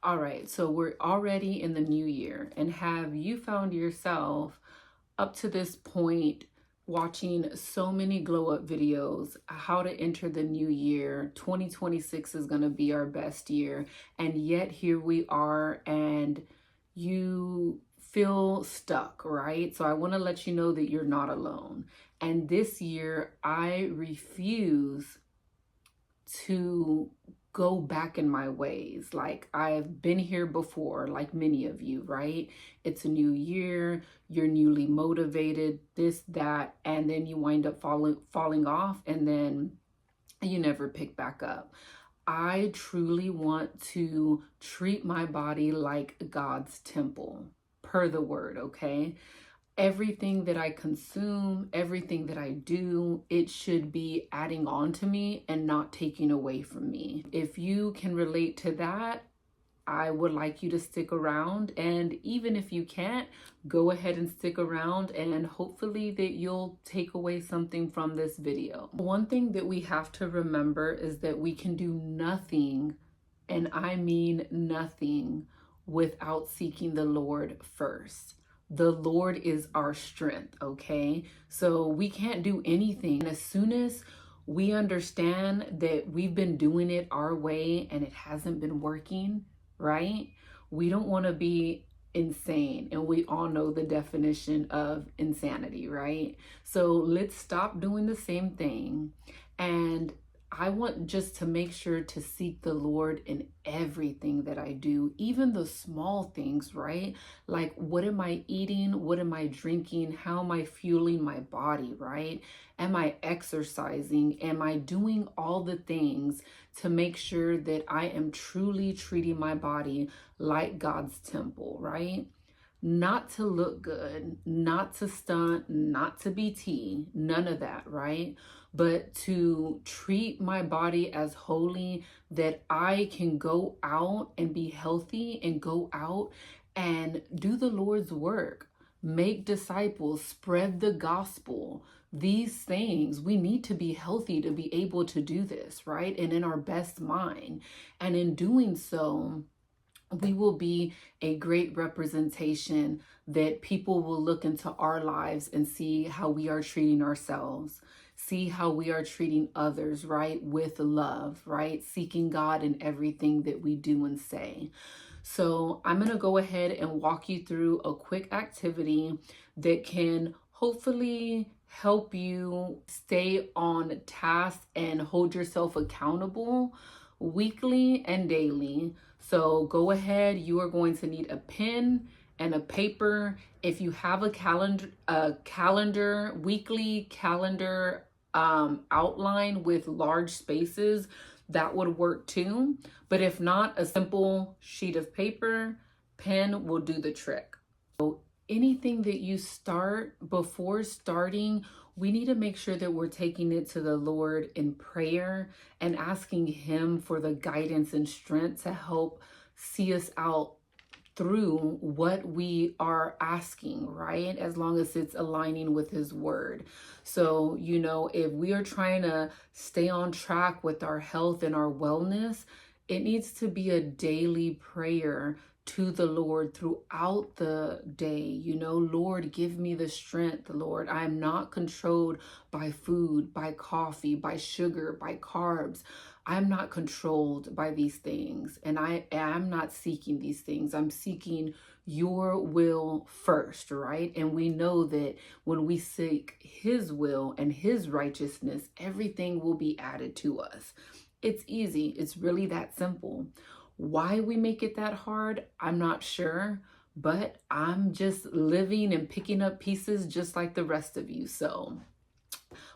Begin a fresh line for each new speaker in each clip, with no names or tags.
All right, so we're already in the new year, and have you found yourself up to this point watching so many glow up videos, how to enter the new year? 2026 is going to be our best year, and yet here we are, and you feel stuck, right? So I want to let you know that you're not alone. And this year, I refuse to go back in my ways. Like, I've been here before, like many of you, right? It's a new year, you're newly motivated, this, that, and then you wind up falling off, and then you never pick back up. I truly want to treat my body like God's temple, per the word, okay? Everything that I consume, everything that I do, it should be adding on to me and not taking away from me. If you can relate to that, I would like you to stick around. And even if you can't, go ahead and stick around, and hopefully that you'll take away something from this video. One thing that we have to remember is that we can do nothing, and I mean nothing, without seeking the Lord first. The Lord is our strength, okay? So we can't do anything. As soon as we understand that we've been doing it our way and it hasn't been working, right? We don't want to be insane. And we all know the definition of insanity, right? So let's stop doing the same thing. And I want just to make sure to seek the Lord in everything that I do, even the small things, right? Like, what am I eating? What am I drinking? How am I fueling my body, right? Am I exercising? Am I doing all the things to make sure that I am truly treating my body like God's temple, right? Not to look good, not to stunt, not to be tea, none of that, right? But to treat my body as holy, that I can go out and be healthy and go out and do the Lord's work, make disciples, spread the gospel. These things, we need to be healthy to be able to do this, right? And in our best mind. And in doing so, we will be a great representation that people will look into our lives and see how we are treating ourselves, see how we are treating others, right? With love, right? Seeking God in everything that we do and say. So I'm going to go ahead and walk you through a quick activity that can hopefully help you stay on task and hold yourself accountable weekly and daily. So go ahead, you are going to need a pen and a paper. If you have a calendar, weekly calendar outline with large spaces, that would work too. But if not, a simple sheet of paper, pen will do the trick. So anything that you start, before starting, we need to make sure that we're taking it to the Lord in prayer and asking Him for the guidance and strength to help see us out through what we are asking, right? As long as it's aligning with His word. So, if we are trying to stay on track with our health and our wellness, it needs to be a daily prayer to the Lord throughout the day. Lord, give me the strength, Lord. I am not controlled by food, by coffee, by sugar, by carbs. I'm not controlled by these things, and I am not seeking these things. I'm seeking your will first, right? And we know that when we seek His will and His righteousness, everything will be added to us. It's easy. It's really that simple. Why we make it that hard, I'm not sure, but I'm just living and picking up pieces just like the rest of you. So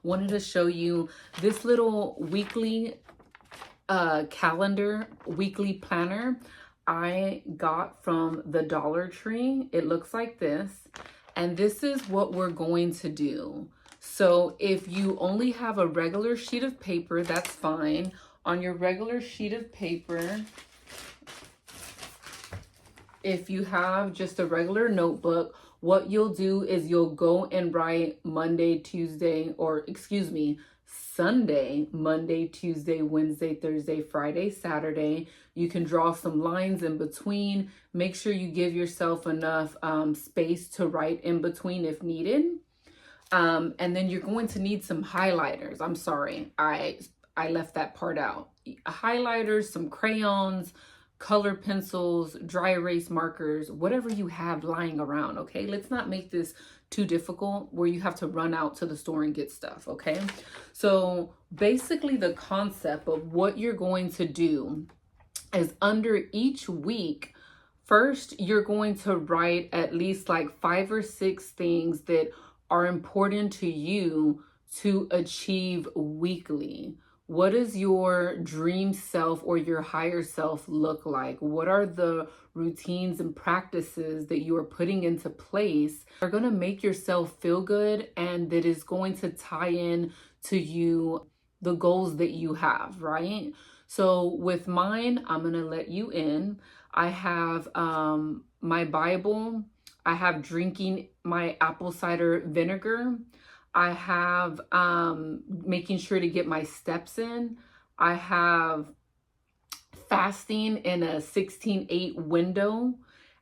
wanted to show you this little weekly calendar, weekly planner I got from the Dollar Tree. It looks like this, and this is what we're going to do. So if you only have a regular sheet of paper, that's fine. On your regular sheet of paper, if you have just a regular notebook, what you'll do is you'll go and write Monday, Tuesday, Sunday, Monday, Tuesday, Wednesday, Thursday, Friday, Saturday. You can draw some lines in between. Make sure you give yourself enough space to write in between if needed. And then you're going to need some highlighters. I'm sorry, I left that part out. Highlighters, some crayons, color pencils, dry erase markers, whatever you have lying around, okay? Let's not make this too difficult where you have to run out to the store and get stuff, okay? So basically the concept of what you're going to do is under each week, first, you're going to write at least like 5 or 6 things that are important to you to achieve weekly. What does your dream self or your higher self look like? What are the routines and practices that you are putting into place that are going to make yourself feel good and that is going to tie in to you, the goals that you have, right? So with mine, I'm going to let you in. I have my Bible. I have drinking my apple cider vinegar. I have making sure to get my steps in. I have fasting in a 16:8 window.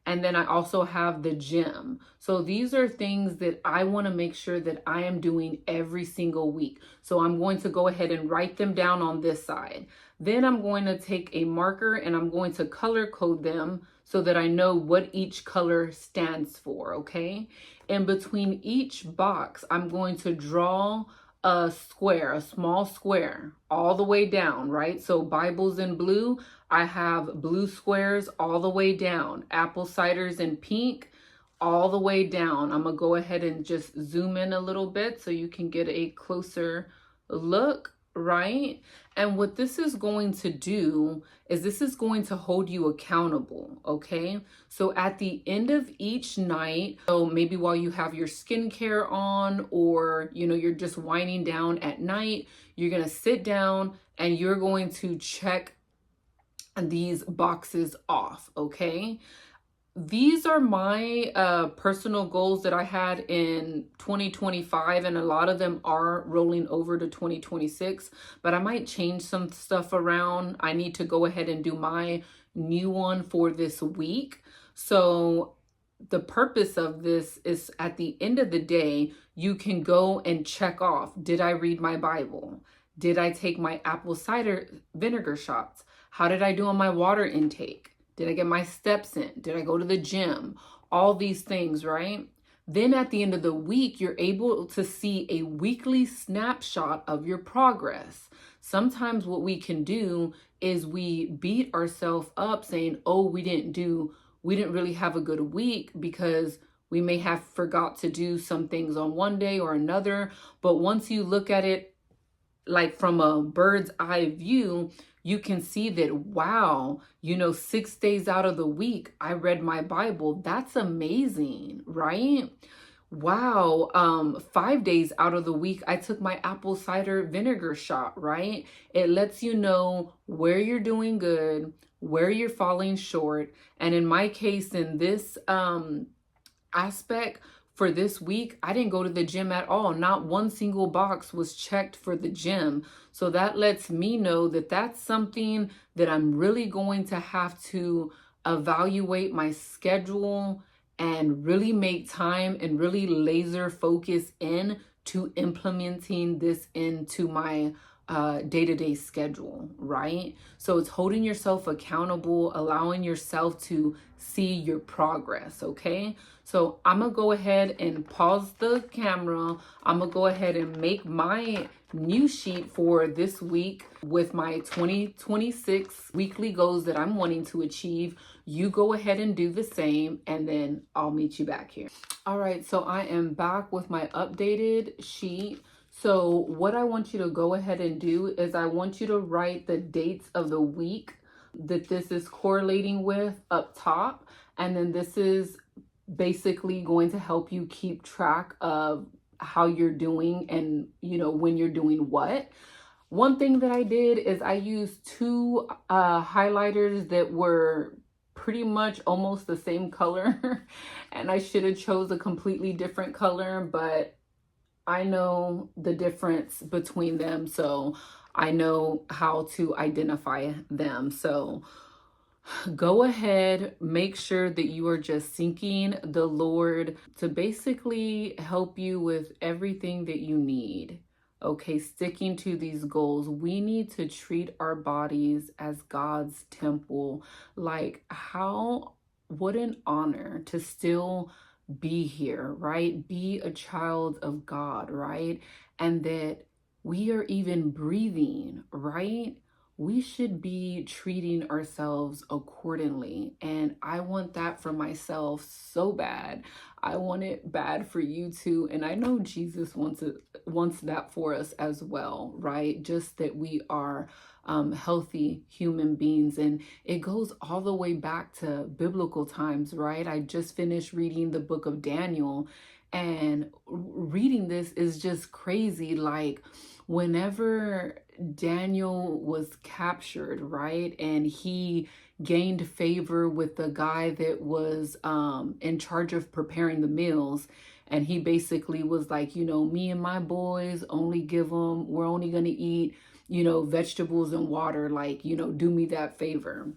And then I also have the gym. So these are things that I want to make sure that I am doing every single week. So I'm going to go ahead and write them down on this side. Then I'm going to take a marker and I'm going to color code them so that I know what each color stands for, okay? In between each box, I'm going to draw a square, a small square, all the way down, right? So Bible's in blue. I have blue squares all the way down. Apple ciders in pink, all the way down. I'm gonna go ahead and just zoom in a little bit so you can get a closer look, right? And what this is going to do is this is going to hold you accountable, okay? So at the end of each night, so maybe while you have your skincare on or, you know, you're just winding down at night, you're gonna sit down and you're going to check these boxes off, okay? These are my personal goals that I had in 2025, and a lot of them are rolling over to 2026, but I might change some stuff around. I need to go ahead and do my new one for this week. So the purpose of this is at the end of the day, you can go and check off, did I read my Bible? Did I take my apple cider vinegar shots? How did I do on my water intake? Did I get my steps in? Did I go to the gym? All these things, right? Then at the end of the week, you're able to see a weekly snapshot of your progress. Sometimes what we can do is we beat ourselves up saying, oh, we didn't really have a good week because we may have forgot to do some things on one day or another. But once you look at it like from a bird's eye view, you can see that, wow, 6 days out of the week, I read my Bible. That's amazing, right? Wow, 5 days out of the week, I took my apple cider vinegar shot, right? It lets you know where you're doing good, where you're falling short. And in my case, in this aspect, for this week, I didn't go to the gym at all. Not one single box was checked for the gym. So that lets me know that that's something that I'm really going to have to evaluate my schedule and really make time and really laser focus in to implementing this into my day-to-day schedule, right? So it's holding yourself accountable, allowing yourself to see your progress, okay? So I'm gonna go ahead and pause the camera. I'm gonna go ahead and make my new sheet for this week with my 2026 weekly goals that I'm wanting to achieve. You go ahead and do the same, and then I'll meet you back here. All right, so I am back with my updated sheet. So what I want you to go ahead and do is I want you to write the dates of the week that this is correlating with up top. And then this is basically going to help you keep track of how you're doing and, when you're doing what. One thing that I did is I used 2 highlighters that were pretty much almost the same color. And I should have chose a completely different color, but I know the difference between them, so I know how to identify them. So go ahead, make sure that you are just seeking the Lord to basically help you with everything that you need. Okay, sticking to these goals. We need to treat our bodies as God's temple. Like, what an honor to still be here, right? Be a child of God, right? And that we are even breathing, right? We should be treating ourselves accordingly. And I want that for myself so bad. I want it bad for you too. And I know Jesus wants that for us as well, right? Just that we are healthy human beings. And it goes all the way back to biblical times, right? I just finished reading the book of Daniel, and reading this is just crazy. Like, whenever Daniel was captured, right? And he gained favor with the guy that was in charge of preparing the meals. And he basically was like, me and my boys we're only going to eat, vegetables and water. Like, do me that favor.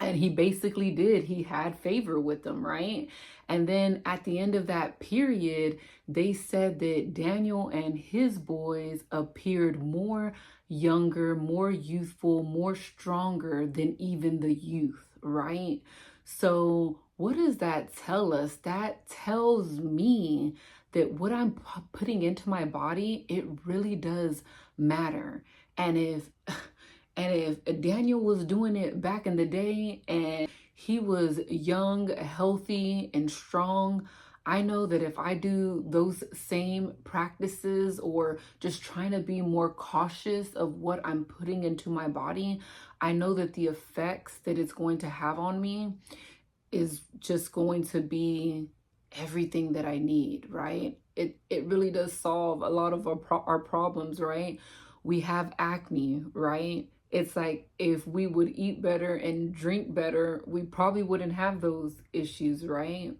And he basically did. He had favor with them, right? And then at the end of that period, they said that Daniel and his boys appeared more younger, more youthful, more stronger than even the youth, right? So, what does that tell us? That tells me that what I'm putting into my body, it really does matter. And if Daniel was doing it back in the day and he was young, healthy, and strong, I know that if I do those same practices or just trying to be more cautious of what I'm putting into my body, I know that the effects that it's going to have on me is just going to be everything that I need, right? It really does solve a lot of our problems, right? We have acne, right? It's like if we would eat better and drink better, we probably wouldn't have those issues, right?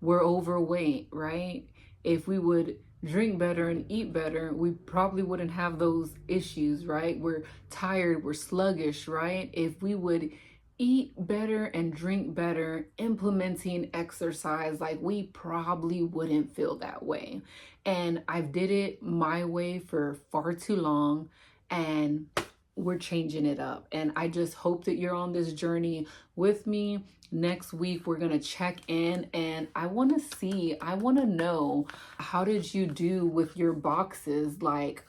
We're overweight, right? If we would drink better and eat better, we probably wouldn't have those issues, right? We're tired, we're sluggish, right? If we would eat better and drink better, implementing exercise, like, we probably wouldn't feel that way. And I've did it my way for far too long, and we're changing it up. And I just hope that you're on this journey with me. Next week, we're going to check in, and I want to know, how did you do with your boxes? Like,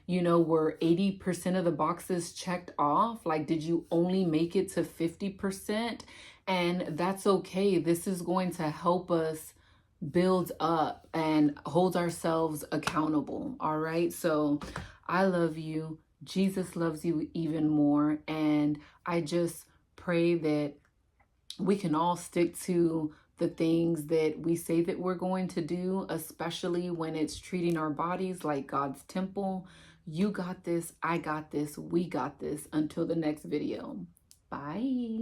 were 80% of the boxes checked off? Like, did you only make it to 50%? And that's okay. This is going to help us build up and hold ourselves accountable. All right. So I love you. Jesus loves you even more. And I just pray that we can all stick to the things that we say that we're going to do, especially when it's treating our bodies like God's temple. You got this. I got this. We got this. Until the next video. Bye.